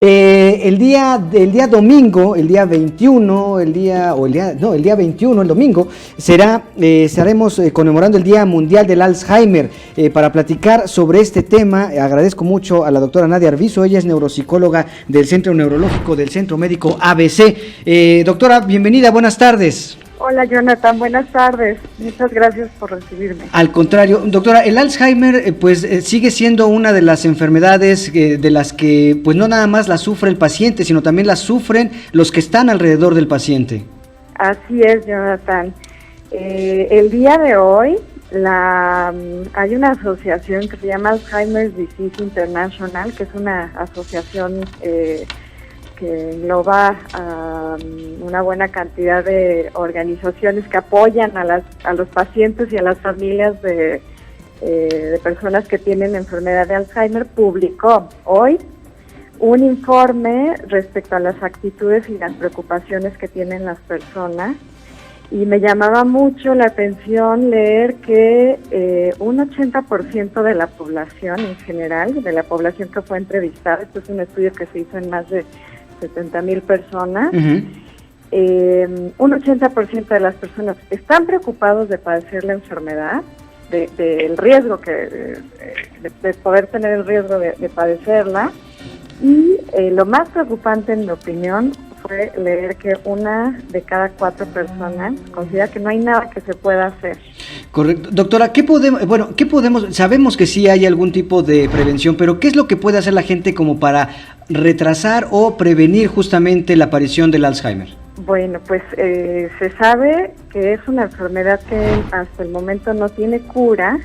El día domingo, el día 21, el día 21, el domingo, estaremos conmemorando el Día Mundial del Alzheimer. Para platicar sobre este tema, agradezco mucho a la doctora Nadia Arvizu. Ella es neuropsicóloga del Centro Neurológico del Centro Médico ABC. Doctora, bienvenida, buenas tardes. Hola Jonathan, buenas tardes. Muchas gracias por recibirme. Al contrario, doctora, el Alzheimer sigue siendo una de las enfermedades de las que pues no nada más la sufre el paciente, sino también la sufren los que están alrededor del paciente. Así es, Jonathan. El día de hoy hay una asociación que se llama Alzheimer's Disease International, que es una asociación que engloba a una buena cantidad de organizaciones que apoyan a los pacientes y a las familias de personas que tienen enfermedad de Alzheimer. Publicó hoy un informe respecto a las actitudes y las preocupaciones que tienen las personas, y me llamaba mucho la atención leer que un 80% de la población en general, de la población que fue entrevistada, esto es un estudio que se hizo en más de 70,000 personas, un 80% de las personas están preocupados de padecer la enfermedad, del riesgo de poder tener el riesgo de padecerla, y lo más preocupante, en mi opinión, fue leer que 1 de cada 4 personas considera que no hay nada que se pueda hacer. Correcto. Doctora, ¿qué podemos, sabemos que sí hay algún tipo de prevención, pero ¿qué es lo que puede hacer la gente como para retrasar o prevenir justamente la aparición del Alzheimer? Bueno, pues se sabe que es una enfermedad que hasta el momento no tiene cura,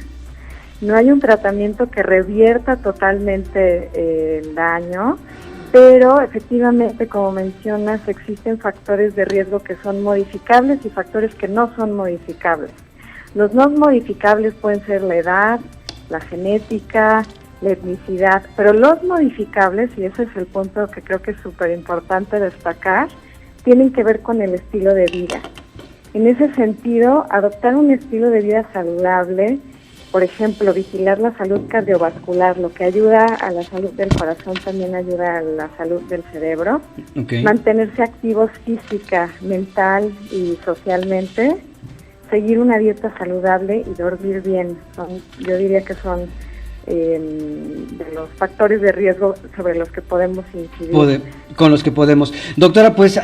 no hay un tratamiento que revierta totalmente el daño, pero efectivamente, como mencionas, existen factores de riesgo que son modificables y factores que no son modificables. Los no modificables pueden ser la edad, la genética, la etnicidad, pero los modificables, y ese es el punto que creo que es súper importante destacar, tienen que ver con el estilo de vida. En ese sentido, adoptar un estilo de vida saludable, por ejemplo, vigilar la salud cardiovascular, lo que ayuda a la salud del corazón también ayuda a la salud del cerebro. Okay. Mantenerse activos física, mental y socialmente, seguir una dieta saludable y dormir bien. Yo diría que son de los factores de riesgo sobre los que podemos incidir. Con los que podemos. Doctora, pues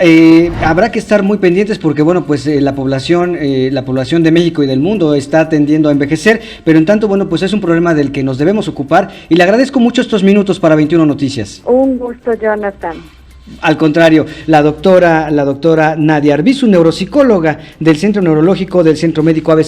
habrá que estar muy pendientes porque, bueno, pues la población de México y del mundo está tendiendo a envejecer, pero en tanto, bueno, pues es un problema del que nos debemos ocupar, y le agradezco mucho estos minutos para 21 Noticias. Un gusto, Jonathan. Al contrario, la doctora Nadia Arvizu, neuropsicóloga del Centro Neurológico del Centro Médico ABC.